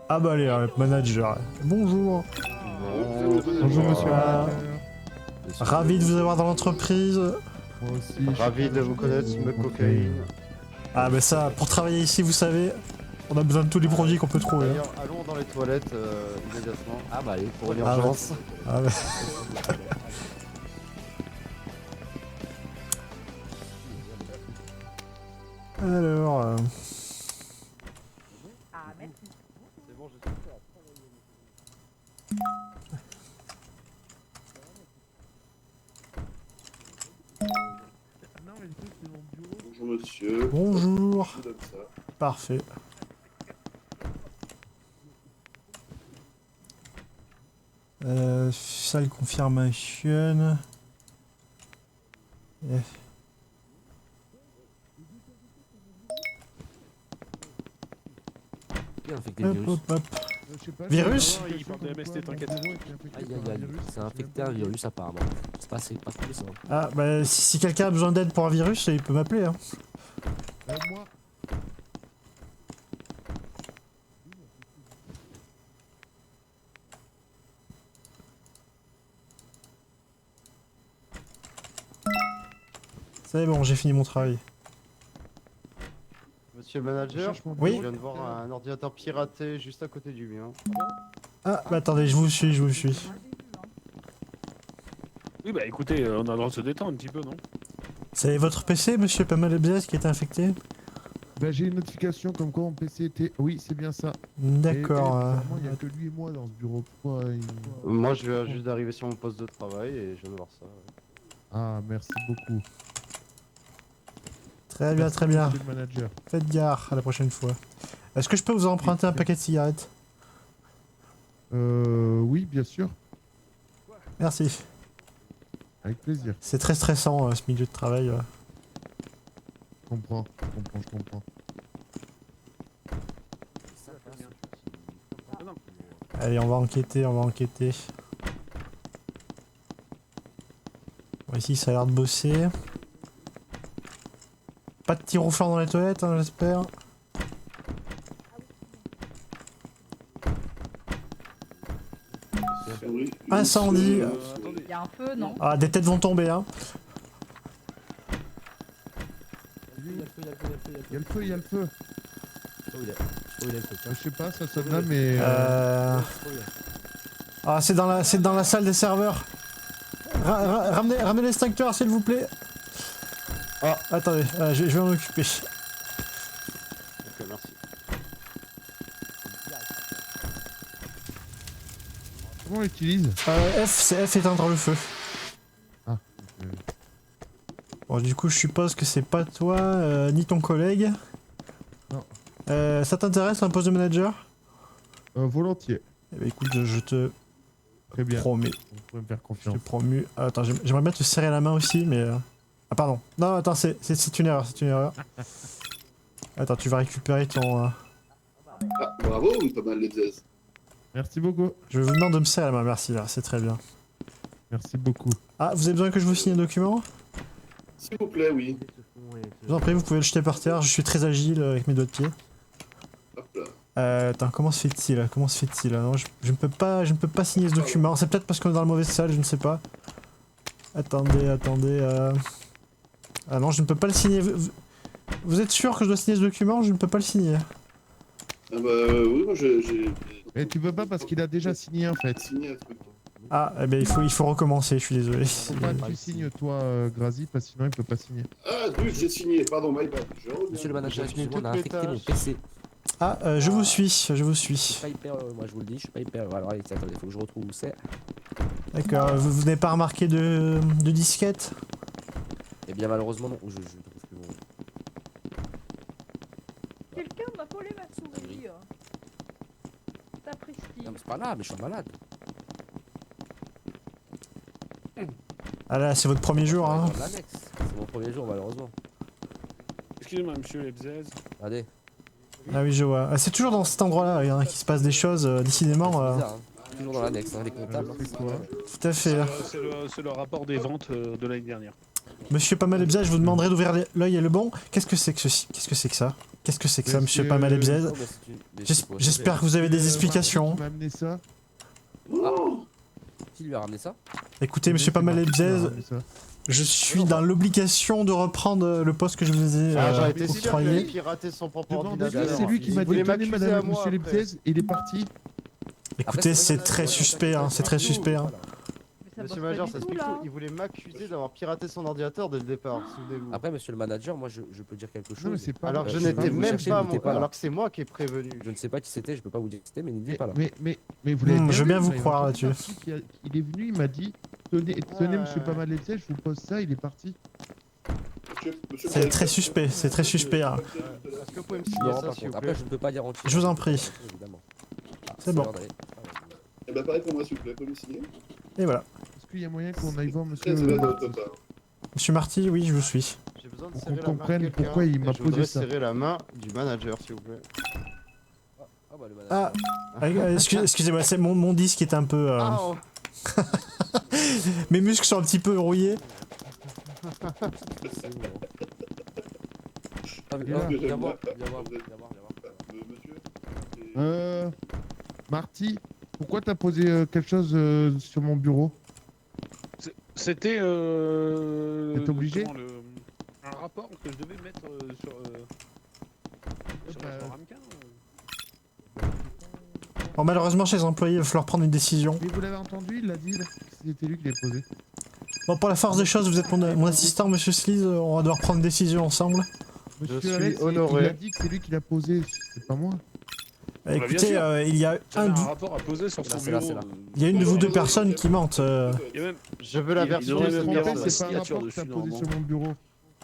Ah bah allez, le manager. Bonjour. Bonjour monsieur. Ravi de vous avoir dans l'entreprise. Moi aussi. Ravi de vous connaître, Smoke Cocaine. Ah bah ça, pour travailler ici, vous savez, on a besoin de tous les produits qu'on peut trouver. Hein. D'ailleurs, allons dans les toilettes immédiatement. Ah bah allez, Pour une Ah ouais. urgence. Ah bah. Alors... Ah, merci. C'est bon, je suis prêt à Bonjour monsieur. Bonjour. Tout comme ça. Parfait. Salle confirmation. Eh. Qui a infecté le Hop, virus? hop, hop. Je sais pas, Virus j'ai Il parle de MST, t'inquiète. Aïe aïe aïe, c'est infecté un virus apparemment. C'est pas cool ça. Ah bah si quelqu'un a besoin d'aide pour un virus, il peut m'appeler. Hein. Moi. C'est bon, j'ai fini mon travail. Monsieur le manager, Oui. je viens de voir un ordinateur piraté juste à côté du mien. Ah bah attendez, je vous suis, je vous suis. Oui, bah écoutez, on a le droit de se détendre un petit peu, non? C'est votre PC, monsieur Pamal Ebzes, qui était infecté? Bah j'ai une notification comme quoi mon PC était... Oui, c'est bien ça. D'accord. Apparemment, il n'y a que lui et moi dans ce bureau. Pourquoi Moi, je viens juste d'arriver sur mon poste de travail et je viens de voir ça. Ah, merci beaucoup. Très bien, très bien. Monsieur le manager. Faites gare à la prochaine fois. Est-ce que je peux vous emprunter un paquet de cigarettes? Oui, bien sûr. Merci. Avec plaisir. C'est très stressant ce milieu de travail. Je comprends, je comprends. Allez, on va enquêter, on va enquêter. Bon, ici, ça a l'air de bosser. Pas de tir au flanc dans les toilettes, hein, j'espère. Oui, Incendie. Il y a un feu, non? Ah, des têtes vont tomber, hein. Il y a le feu, il y a le feu, il y a le feu, Il y a le feu, il y a le feu. Oh, il est le feu, tiens. Je sais pas, ça sonne là, mais... Oh, il est- Ah, c'est dans la salle des serveurs. Ramenez l'extincteur, s'il vous plaît. Ah, attendez, je vais m'en occuper. Ok, merci. Comment on l'utilise? F, c'est F éteindre le feu. Ah, Bon, du coup, je suppose que c'est pas toi, ni ton collègue. Non. Ça t'intéresse un poste de manager? volontiers. Eh ben, écoute, je te Très bien. promets. Vous pouvez me faire Je te confiance. promets. Attends, j'aimerais bien te serrer la main aussi, mais... Ah, pardon. Non, attends, c'est une erreur, c'est une erreur. Attends, tu vas récupérer ton... Ah, bravo, pas mal les aises. Merci beaucoup. Je vous demande de me serrer la main, merci, là, c'est très bien. Merci beaucoup. Ah, vous avez besoin que je vous signe un document? S'il vous plaît, oui. Je vous en prie, vous pouvez le jeter par terre, je suis très agile avec mes doigts de pied. Hop là. Attends, comment se fait-il? Comment se fait-il? Non, je ne peux pas signer ce document. C'est peut-être parce qu'on est dans la mauvaise salle, je ne sais pas. Attendez. Ah non, je ne peux pas le signer. Vous êtes sûr que je dois signer ce document? Je ne peux pas le signer. Ah bah oui, moi j'ai... Mais tu peux pas parce qu'il a déjà signé en fait. signé un truc. Ah, eh ben il faut recommencer, je suis désolé. Faut pas que tu signes toi, Grazi, parce que sinon il peut pas signer. Ah, zut, j'ai signé, pardon, my bad. Je reviens. Monsieur le manager, J'ai fini excusez-moi, on a toutes mes infecté mon tâches. PC. Ah, je vous suis, je vous Je suis suis. pas hyper, moi je vous le dis, je suis pas hyper. Alors allez, attendez, faut que je retrouve où c'est. D'accord, vous n'avez pas remarqué de disquette? Eh bien malheureusement non, je trouve plus mon. Quelqu'un m'a volé ma souris. Sapristi. Non mais c'est pas là, mais je suis malade. Ah là, c'est votre premier jour, hein. Dans l'annexe. C'est mon premier jour malheureusement. Excusez-moi, monsieur Ebzez. Regardez. Ah oui, je vois. Ah, c'est toujours dans cet endroit-là qu'il se passe des choses, décidément. C'est bizarre, hein. Toujours dans l'annexe, hein, les comptables. C'est quoi? Tout à fait. C'est le rapport des ventes de l'année dernière. Monsieur Pamal Ebzez, je vous demanderai d'ouvrir l'œil et le bon. Qu'est-ce que c'est que ceci? Qu'est-ce que c'est que ça? Qu'est-ce que c'est que ça, monsieur Pamal Ebzez? Non, mais c'est une- mais c'est pour- J'espère que vous avez des explications. Marty qui m'a amené ça. Oh Qui lui a ramené ça? Écoutez, monsieur C'est Pamal Marty qui m'a Ebzez, ramené ça. je suis dans l'obligation de reprendre le poste que je vous ai Ah, j'aurais été sûr qu'il avait octroyé. piraté son propre Demandez-lui, ordinateur. c'est lui qui m'a Il voulait détonné m'accuser à madame, moi monsieur après. Lebzez, et il est parti. Écoutez, c'est très suspect, hein, c'est très suspect. Hein. Mais ça Monsieur bosse pas Major, du ça tout, explique là. tout. Il voulait m'accuser d'avoir piraté son ordinateur dès le départ, souvenez-vous. Après, monsieur le manager, moi je peux dire quelque chose. Non, mais c'est pas. Alors que je je vais n'étais vous même chercher, pas, il n'était pas là. alors que c'est moi qui ai prévenu. Je ne sais pas qui c'était, je peux pas vous dire qui c'était, mais il n'était pas là. Mais vous l'avez Je veux bien vous vu, croire Marty là-dessus. Il est venu, il m'a dit tenez, monsieur Pamal Lebzez, je vous pose ça, il est parti. Monsieur C'est très suspect, c'est très suspect. Hein. Est-ce que vous pouvez me Non, signer par ça, s'il contre. vous plaît? Après, je ne peux pas dire entier. Je vous en prie. Évidemment. Ah, C'est bon. l'heure d'aller. Eh ben pareil pour moi, s'il vous plaît, vous pouvez me signer? Et voilà. Est-ce qu'il y a moyen qu'on aille voir monsieur Très honnête de Marty votre part. Monsieur Marty, oui, je vous suis. J'ai besoin de Pour serrer qu'on la main de comprenne quelqu'un, pourquoi il m'a et je voudrais posé ça. serrer la main du manager, s'il vous plaît. Ah, bah, le manager. Ah, excusez-moi, c'est mon disque est un peu... Ah, oh. Mes muscles sont un petit peu rouillés. C'est bon. Ah, mais- Il est là. ah, viens J'aime voir, pas. viens voir, Vous viens êtes- voir, viens voir. Monsieur Marty, pourquoi t'as posé quelque chose sur mon bureau? C'était. T'es obligé un rapport que je devais mettre sur. Sur bah, un ramequin. Bon, malheureusement, chez les employés, il va falloir prendre une décision. Mais vous l'avez entendu, il l'a dit, là, que c'était lui qui l'a posé. Bon, pour la force des choses, vous êtes mon assistant, monsieur Sleaze. On va devoir prendre une décision ensemble. Monsieur suis Alex, honoré. il a dit que c'est lui qui l'a posé, c'est pas moi. Bah, bien écoutez, sûr. il y a J'avais un, un rapport à poser sur son c'est là, bureau. c'est là. il y a une de vous deux personnes qui mentent. Il y a même. Je veux la Il version devrait de me ce dire Trompé, personne. c'est pas un signature rapport que t'as dessus, posé normalement. sur mon bureau.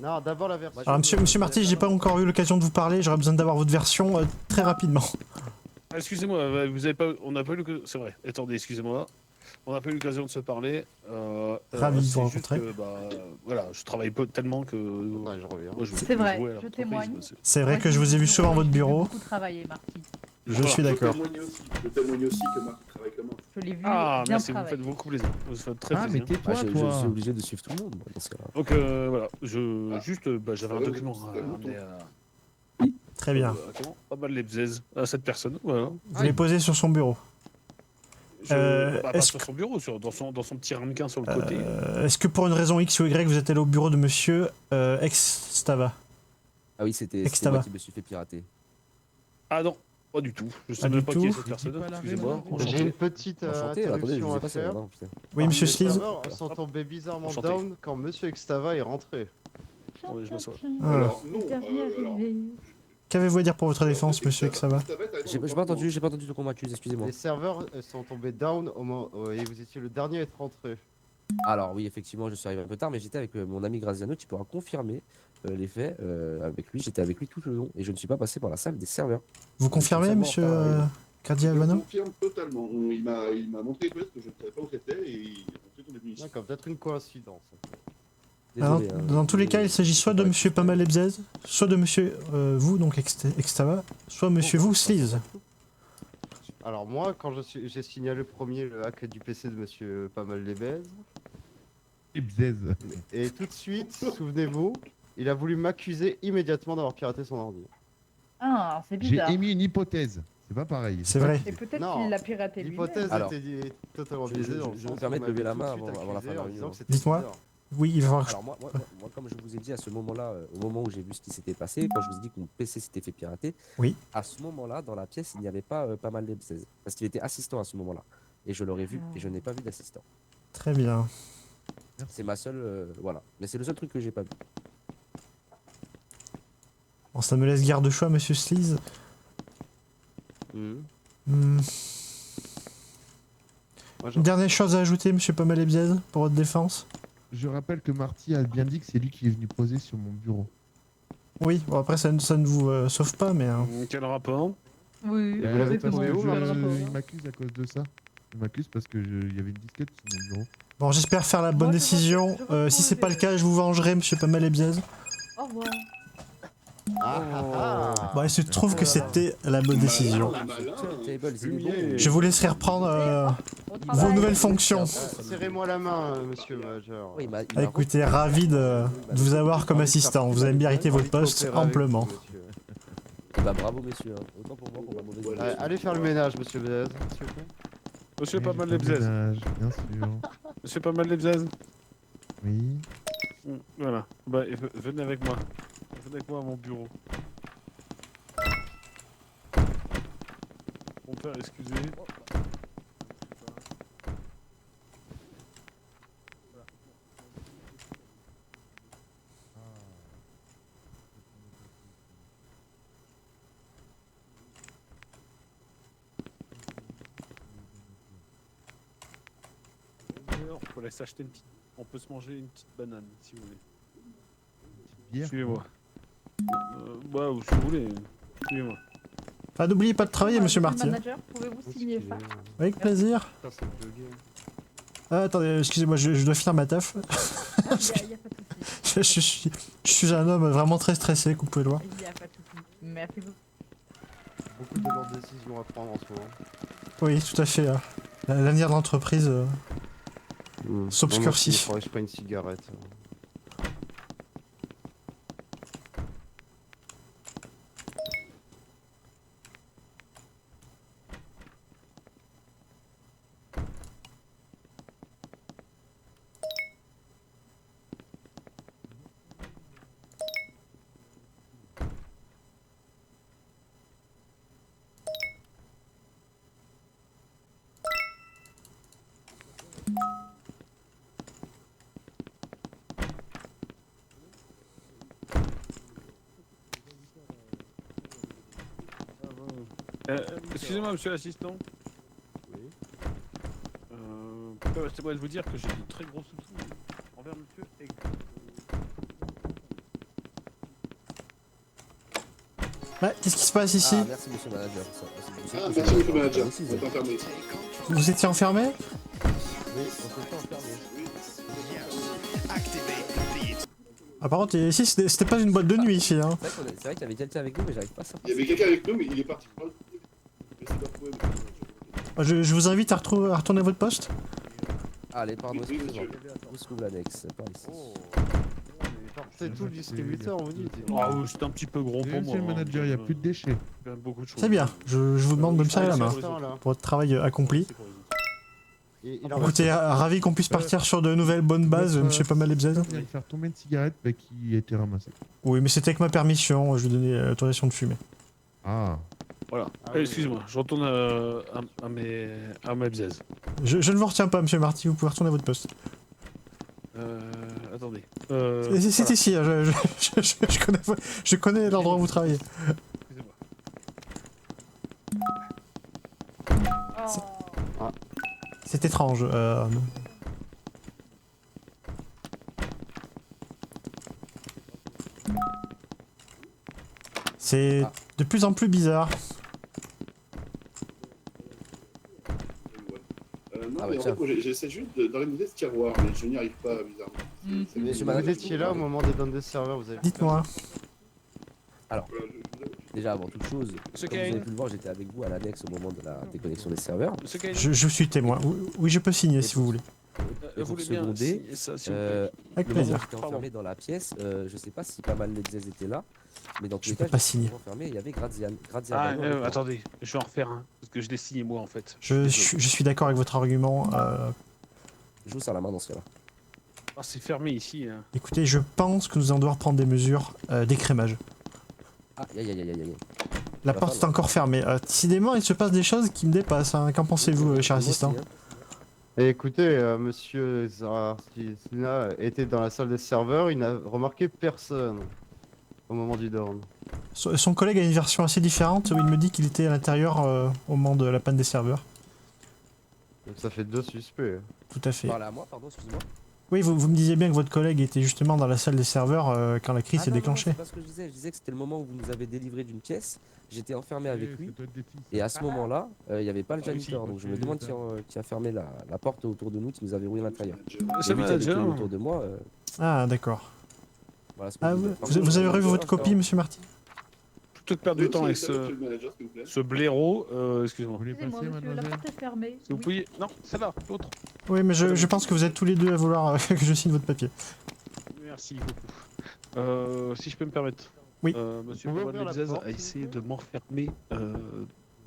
Non, d'abord la version. Alors, monsieur Marty, j'ai pas encore eu l'occasion de vous parler. J'aurais besoin d'avoir votre version très rapidement. Ah, excusez-moi, vous avez pas, on n'a pas eu l'occasion. C'est vrai. Attendez, excusez-moi. On n'a pas eu l'occasion de se parler. Ravi de vous c'est juste rencontrer. que, voilà, je travaille pas tellement que. Ouais, je reviens. Moi, je C'est vrai, jouer à je l'entreprise, témoigne. moi, c'est- C'est vrai que je vous ai vu souvent à votre J'ai bureau. beaucoup travaillé, Marty. Je suis d'accord. Je témoigne aussi que Marc travaille comme moi. Je l'ai vu Ah, bien merci, vous travailler. faites beaucoup plaisir. Vous faites très Ah, mais plaisir. tais-toi, Ah, je suis toi. obligé de suivre tout le monde, moi, dans ce cas-là. Donc voilà, juste, j'avais un Ouais, document c'est à bon. ramener à. Très bien. Pas mal les bzaises à cette personne. Voilà. Vous les posez sur son bureau. Pas est-ce sur son bureau, dans son petit ramequin sur le côté. Est-ce que pour une raison X ou Y, vous êtes allé au bureau de monsieur Ex-Stava? Ah oui, c'était Extava. moi qui me suis fait pirater. Ah non, pas du tout. Je Pas sais même du pas qui est tout. cette personne. pas la Excusez-moi. raison. J'ai Enchanté. une petite Enchanté, attendez, je interruption vous ai à pas faire. non, putain. Oui, monsieur Les Sleaze. serveurs sont tombés bizarrement Enchanté. down quand monsieur Extava est rentré. Attendez, je m'assois. Alors, non, alors. qu'avez-vous à dire pour votre défense, monsieur Exava? J'ai pas entendu de qu'on m'accuse, excusez-moi. Les serveurs sont tombés down au moment et vous étiez le dernier à être rentré. Alors oui, effectivement, je suis arrivé un peu tard, mais j'étais avec mon ami Graziano qui pourra confirmer les faits avec lui. J'étais avec lui tout le long et je ne suis pas passé par la salle des serveurs. Vous confirmez, Savoir monsieur par- Je Cardiavano? confirme totalement. Il m'a montré que je ne savais pas où c'était et il a montré ton munitions. D'accord, peut-être une coïncidence. Désolé, hein. Dans tous les cas, il s'agit soit de monsieur Pamal Ebzez, soit de monsieur vous, donc Extava, soit monsieur vous, Sleaze. Alors moi, quand j'ai signalé le premier le hack du PC de monsieur Pamal Lebez, Lebzez. et tout de suite, souvenez-vous, il a voulu m'accuser immédiatement d'avoir piraté son ordi. Ah, c'est J'ai bizarre. émis une hypothèse. C'est pas pareil. C'est vrai. Et peut-être Non. qu'il l'a piraté lui-même. L'hypothèse Alors, était totalement je- biaisée je- dans le je sens me où permets vous de lever la m'avez main tout de suite avant la fin de la accusé en réunion. disant que c'était Dites-moi. bizarre. Oui, il va falloir... Alors moi, comme je vous ai dit à ce moment-là, au moment où j'ai vu ce qui s'était passé, quand je vous ai dit que mon PC s'était fait pirater, Oui. à ce moment-là, dans la pièce, il n'y avait pas mal d'Ebzez. Parce qu'il était assistant à ce moment-là. Et je l'aurais vu, et je n'ai pas vu d'assistant. Très bien. C'est ma seule... voilà. Mais c'est le seul truc que j'ai pas vu. Bon, ça me laisse garde de choix, monsieur Sleaze. Mhm. Hmm. Moi, Une dernière chose à ajouter, monsieur Pamal Ebzez, pour votre défense? Je rappelle que Marty a bien dit que c'est lui qui est venu poser sur mon bureau. Oui, bon après ça ne vous sauve pas, mais... Quel rapport? Oui, Et vous l'avez exactement. trouvé où, Je là, vais le rapport. Il m'accuse à cause de ça. Il m'accuse parce que il y avait une disquette sur mon bureau. Bon, j'espère faire la bonne Moi, je décision. retrouve- je retrouve Si c'est pas le les- cas, je vous vengerai, monsieur Pamal Ebzez. Au revoir. Bon, il se trouve que c'était la bonne décision. Malin, Turntables, il est fumier. bon. Je vous laisserai reprendre... vos nouvelles fonctions. Serrez-moi la main, monsieur le manager. Ouais, il m'a Écoutez, ravi de vous avoir comme assistant. Vous avez mérité votre poste amplement. Bah bravo messieurs, hein. Autant pour moi pour ma mauvaise Ouais, idée. Allez faire le ménage, monsieur Blaise, s'il vous plaît. Monsieur Oui, pas j'ai mal fait les le bzaises. ménage, bien sûr. Monsieur pas mal les bzaises. Oui. Voilà. Bah, venez avec moi. Venez avec moi à mon bureau. Mon père, excusez. D'ailleurs, faut aller s'acheter une petite... On peut se manger une petite banane, si vous voulez. Bière. Suivez-moi. Bah, si vous voulez. Suivez-moi. Ah, n'oubliez pas de travailler, monsieur Marty. Manager, pouvez-vous signer ça? Avec plaisir. Putain, c'est bugué. Ah, attendez, excusez-moi, je dois finir ma taf. Y a pas de souci. Je suis un homme vraiment très stressé, coupez le doigt. Y a pas de souci. Merci beaucoup. Beaucoup de lentes décisions à prendre en ce moment. Oui, tout à fait. L'avenir de l'entreprise s'obscurcit. Je pas une cigarette. Excusez-moi, monsieur l'assistant. Oui. Permettez-moi de vous dire que j'ai de très gros soupçons envers monsieur Egg. Ouais, qu'est-ce qui se passe ici? Ah, merci monsieur le manager. Ah, merci, monsieur le manager. Aussi, On est enfermé. Vous étiez enfermé? Oui, on se fait enfermer. Ah, par contre, ici, c'était pas une boîte de nuit, ici. Hein. C'est vrai qu'il y avait quelqu'un avec nous, mais j'arrive pas à savoir. Il y avait quelqu'un avec nous, mais il est parti. Essayez de retrouver, monsieur le manager. Je vous invite à retourner à votre poste. Allez, pardon, Oui, excusez-moi. monsieur. Où se trouve l'annexe? Par ici. C'est tout le distributeur, on vous dit. Ah oui, c'est un petit peu gros pour moi. Monsieur le manager, il n'y a plus de déchets. Beaucoup de choses. C'est bien, je vous demande de me serrer la main pour votre travail accompli. Il en Écoutez, ravi qu'on puisse partir sur de nouvelles bonnes bases, monsieur Pas mal les bzaises. On vient de faire tomber une cigarette qui a été ramassée. Oui, mais c'était avec ma permission, je vous donnais l'autorisation de fumer. Ah. Voilà. Ah oui. Excusez-moi, je retourne à mes bzaises. Je ne vous retiens pas, monsieur Marty, vous pouvez retourner à votre poste. Attendez. C'est ici, hein, je connais l'endroit où vous travaillez. Excusez-moi. Oh. C'est étrange. C'est de plus en plus bizarre. Non, Ah mais bah en tiens. fait, moi, j'essaie juste d'organiser ce tiroir, mais je n'y arrive pas, bizarrement. Mm. C'est- Mais c'est- vous étiez là au moment des données des serveurs, vous avez. Dites-moi. Voilà, je- Déjà, avant toute chose, Monsieur comme vous avez Kane. pu le voir, j'étais avec vous à l'annexe au moment de la déconnexion des serveurs. Monsieur Kane. Je suis témoin. Oui, je peux signer si vous voulez. Et Vous pour voulez bien seconder, signer ça, s'il vous plaît Avec le moment où plaisir. j'étais enfermé dans la pièce, je sais pas si pas mal les bzaises étaient là, mais dans tous Je les peux cas, pas j'étais signer. enfermé, il y avait Graziano. Ah, attendez, je vais en refaire un. Parce que je l'ai signé moi en fait. Je suis d'accord avec votre argument. Je vous serre la main dans ce cas-là. Ah, c'est fermé ici. Hein. Écoutez, je pense que nous allons devoir prendre des mesures d'écrémage. Ah, aïe aïe aïe aïe aïe. La porte est encore fermée. Décidément, il se passe des choses qui me dépassent. Hein. Qu'en pensez-vous, cher Moi aussi, assistant? hein. Et écoutez, monsieur Zararsina était dans la salle des serveurs, il n'a remarqué personne au moment du down. Son collègue a une version assez différente où il me dit qu'il était à l'intérieur au moment de la panne des serveurs. Donc ça fait 2 suspects. Tout à fait. Parlez à moi, pardon, excusez-moi. Oui, vous me disiez bien que votre collègue était justement dans la salle des serveurs quand la crise Ah s'est non, non, déclenchée. c'est pas ce que je disais que c'était le moment où vous nous avez délivré d'une pièce, j'étais enfermé avec lui, et à ce moment-là, il n'y avait pas le Ah oui, janitor, si, donc je me ok, demande d'accord. qui a fermé la porte autour de nous, qui nous avait rouillé à l'intérieur. C'est Et vu qu'il y avait tout manager. autour de moi, Ah, d'accord. voilà ce que Ah, je disais. vous Par contre, avez je revu me votre dis, copie, monsieur Marty? Tout plutôt que perdre du temps avec Monsieur le manager, s'il vous plaît. ce blaireau, Vous excusez-moi. voulez Excusez-moi, passer, monsieur, la mademoiselle? porte est fermée. Vous Oui. pouvez. Non, celle-là, l'autre. Oui, mais je pense que vous êtes tous les deux à vouloir que je signe votre papier. Merci beaucoup. Si je peux me permettre. Oui. Monsieur Vous pouvez Paul ouvrir la Medzez porte, a s'il essayé vous de plaît m'enfermer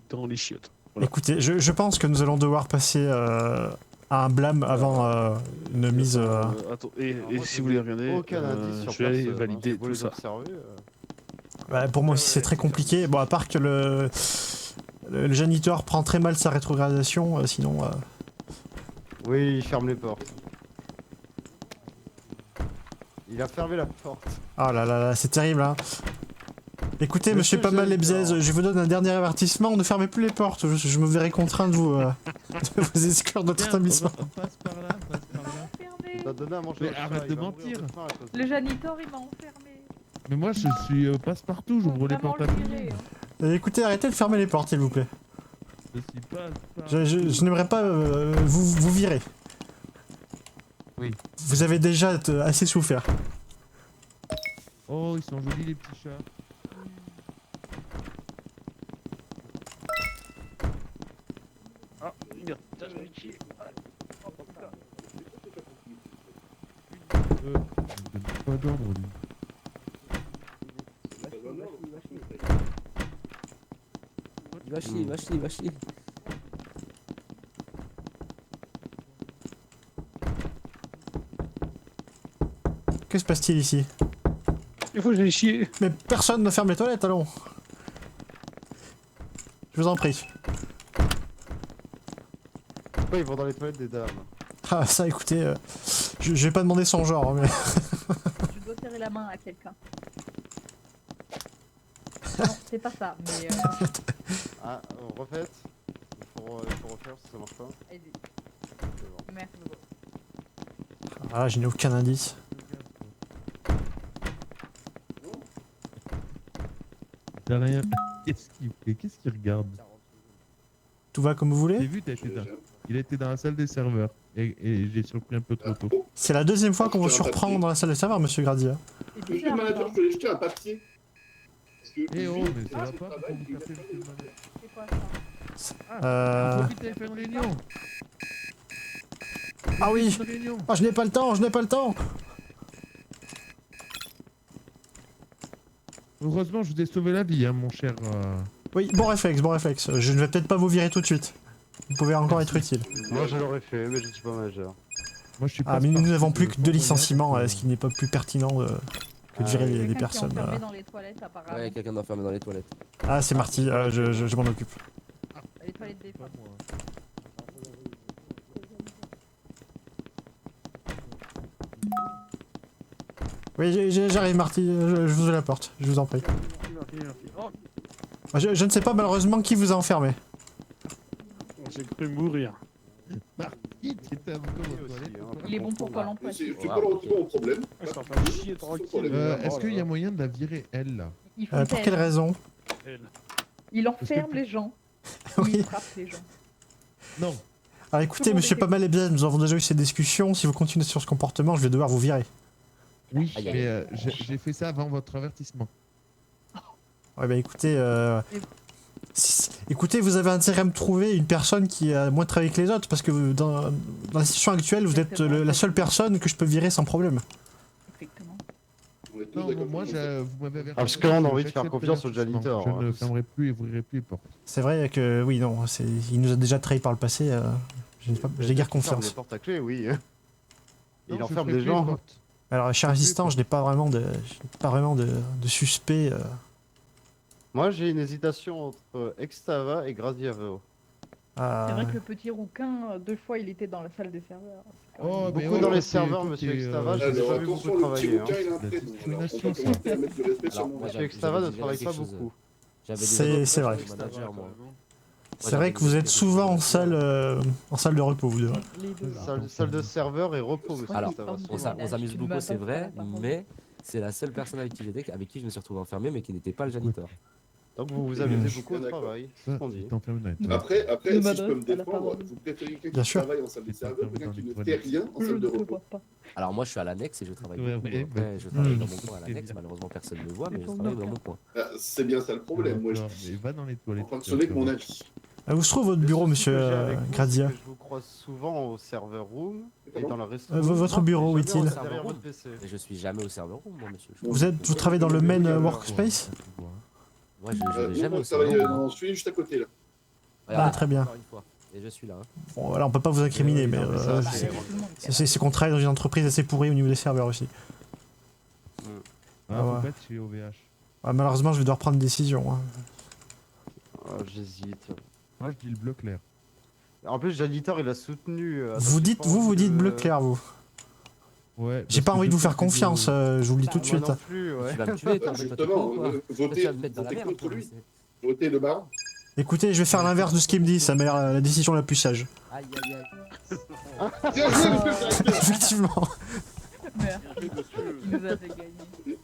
dans les chiottes. Voilà. Écoutez, je pense que nous allons devoir passer à un blâme avant une mise. Attends, et Alors, moi, si je vous voulez n'ai regarder, aucun indice sur je vais aller personne, hein. valider Si vous tout les ça. observez, Bah, pour moi aussi, c'est très compliqué. Bon, à part que le janitor prend très mal sa rétrogradation, sinon. Oui, il ferme les portes. Il a fermé la porte. Ah là là là, c'est terrible, hein. Écoutez, Monsieur monsieur Pas mal les janitor. Bzaises, je vous donne un dernier avertissement, ne fermez plus les portes. Je me verrai contraint de vous exclure de notre Tiens, établissement. passe par là, passe par là. Enfermé. Il t'a donné à manger Mais au chat, arrête il de va mourir mentir. de faim à cause de Le ça. janitor, il m'a enfermé. Mais moi, je suis passe-partout, Faut j'ouvre les vraiment portes à le tout le virer, monde. hein. Écoutez, arrêtez de fermer les portes, s'il vous plaît. Je suis passe-partout. Je n'aimerais pas vous virer. Oui. Vous avez déjà assez souffert. Oh, ils sont jolis les petits chats. Ah, merde, putain, j'avais chié. Il me donne pas d'ordre, lui. Il va chier, il va chier, il va chier. Que se passe-t-il ici? Il faut que j'aille chier. Mais personne ne ferme les toilettes, allons. Je vous en prie. Pourquoi ils vont dans les toilettes des dames? Ah ça, écoutez, je vais pas demander son genre, mais... Je dois serrer la main à quelqu'un. Non, c'est pas ça, mais Ah, refaites. Il faut refaire si ça marche pas. allez-y. C'est bon. Merci beaucoup. Ah, je n'ai aucun indice. T'as rien. Qu'est-ce qu'il fait? Qu'est-ce qu'il regarde? Tout va comme vous J'ai voulez? vu, il a été dans la salle des serveurs. Et j'ai surpris un peu trop tôt. C'est la deuxième fois qu'on vous Acheter un surprend papier. dans la salle de serveur, monsieur Gradia. C'est Monsieur le bizarre, manager, ça. je peux aller jeter un papier. Parce que Eh oh, lui, mais ça va son pas, travail, pourquoi vous il est tapez pas le mal. manager? C'est quoi ça? Euh... Profite, t'avais fait une réunion. Ah oui. Une réunion. Ah, je n'ai pas le temps, je n'ai pas le temps. Heureusement, je vous ai sauvé la vie, hein, mon cher. Oui, bon réflexe, bon réflexe. Je ne vais peut-être pas vous virer tout de suite. Vous pouvez encore être utile. Moi je l'aurais fait, mais je suis pas majeur. Moi, je suis Ah, mais nous n'avons plus que 2 licenciements, ce qui n'est pas plus pertinent que de virer les Quelqu'un personnes. qui est enfermé dans les toilettes, apparemment. Ouais, quelqu'un d'enfermé dans les toilettes. Ah, c'est Marty, je m'en occupe. Les toilettes des femmes. Oui, j'arrive, Marty, je vous ouvre la porte, je vous en prie. Oh, Je ne sais pas malheureusement qui vous a enfermé. j'ai cru mourir. Il était avocat aux Aussi, toilettes. hein. Il est bon pour Pôle emploi. C'est pas le retour au problème. Je suis en train de chier tranquille. Est-ce qu'il y a moyen de la virer, elle, là? Il Pour fait quelle raison? Il enferme les gens. Oui. Il frappe les gens. Non. Alors écoutez, Tout le monde monsieur était- Pas mal et bien, nous avons déjà eu ces discussions. Si vous continuez sur ce comportement, je vais devoir vous virer. Oui, Aïe, aïe, mais j'ai fait ça avant votre avertissement. Ouais, bah écoutez, Et- écoutez, vous avez intérêt à me trouver une personne qui a moins travaillé que les autres, parce que dans la situation actuelle, vous êtes Exactement. la seule personne que je peux virer sans problème. Effectivement. On est tous Non, d'accord moi, sur ça. vous m'avez averti. Ah, parce que là, on a envie de faire J'accepte confiance au l'avertissement. janitor, Je hein. ne fermerai plus et ouvrirai plus les portes. C'est vrai que, oui, non, il nous a déjà trahi par le passé. J'ai guère Ferme les confiance. portes à clé, oui. Il Non, je enferme ferai des plus les gens. portes. Alors, cher assistant, je n'ai pas vraiment de suspect. Moi j'ai une hésitation entre Extava et Graziavo. C'est à- vrai que le petit rouquin, 2 fois, il était dans la salle des serveurs. C'est quand Oh, même- mais Beaucoup ouais, dans les toi, serveurs, t'es- monsieur t'es, Extava, je l'ai Alors pas vu attention, beaucoup le petit travailler. rouquin, Hein. il a un La prénom. Alors, on va discrimination, commencer à mettre du respect sur Alors, mon moi, nom. Monsieur Extava ne j'avais travaille déjà pas quelque chose, beaucoup. J'avais C'est- déjà c'est vrai. quelque chose, manager, moi. C'est vrai que vous êtes souvent en salle de repos, vous deux. Les deux. Salle de serveur et repos, monsieur Alors, Extava. On s'amuse Tu beaucoup, m'as c'est pas vrai, fait la parole. mais c'est la seule personne avec qui j'étais, avec qui je me suis retrouvé enfermé, mais qui n'était pas le janiteur. Donc vous avez fait beaucoup de D'accord. travail, c'est Ça, ce qu'on dit. t'es enfermé dans les toilettes. Après, Le si je Mados, peux me à la défendre, parole. vous préférez quelqu'un Bien qui sûr. travaille en salle de C'est serveur pas ou quelqu'un qui ne dans fait les rien en Je salle ne de te repos? vois pas. Alors moi je suis à l'annexe et je travaille Ouais, beaucoup. ouais, Après, bah, je travaille hmm. dans mon coin à c'est l'annexe, bien. malheureusement personne ne me voit, mais C'est je ton travaille dans bloc, mon coin. Ah, c'est bien ça le problème. Moi, D'accord, mais va dans les je suis toilettes. en train de tu sonner vas que mon voir. avis. Où se trouve votre bureau, Le souci monsieur que j'ai avec vous, Grazia? c'est que je vous croise souvent au server room et dans la restaurant. Votre bureau, où est-il? Derrière votre PC. Et je suis jamais au serveur room, moi monsieur. Vous travaillez dans le main workspace? Moi je vais Nous, jamais on au serveur travaille room. dans celui juste à côté là. Ah, très bien. Encore une fois. Et je suis là. Hein. Bon, voilà, on peut pas vous incriminer, mais non, mais ça, c'est- c'est qu'on travaille dans une entreprise assez pourrie au niveau des serveurs aussi. Ah, Ah ouais. faut pas être chez OVH. Ah, malheureusement, je vais devoir prendre une décision. Hein. Ah, j'hésite. Moi, je dis le bleu clair. En plus, Janitor, il a soutenu. donc Vous j'ai dites, pas vous envie dites de- bleu clair, vous. Ouais. J'ai pas envie de vous faire confiance, je vous le dis tout de Moi suite. non plus, ouais. Tu vas me tuer, toi, en fait, toi, t'es con, Justement, quoi. Toi, tu votez vas me mettre dans la merde. contre toi, lui. c'est- Votez le baron. Écoutez, je vais faire l'inverse de ce qu'il me dit, ça m'a l'air la décision la plus sage. Aïe aïe aïe. Bien joué, monsieur le directeur. Effectivement. Merde, Bien joué, monsieur. tu nous as fait gagner.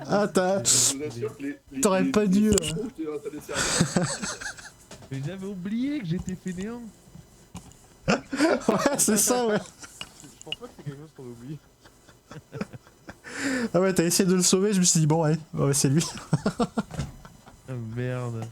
Ah, t'as. Je vous assure que les- T'aurais les- pas les dû, seuls trous que j'étais dans la salle des serveurs. Mais j'avais oublié que j'étais fainéant. Ouais, c'est ça, ouais. Je pense pas que c'est quelque chose qu'on oublie. Ah ouais, t'as essayé de le sauver, je me suis dit, bon, ouais, ouais c'est lui. Ah, merde.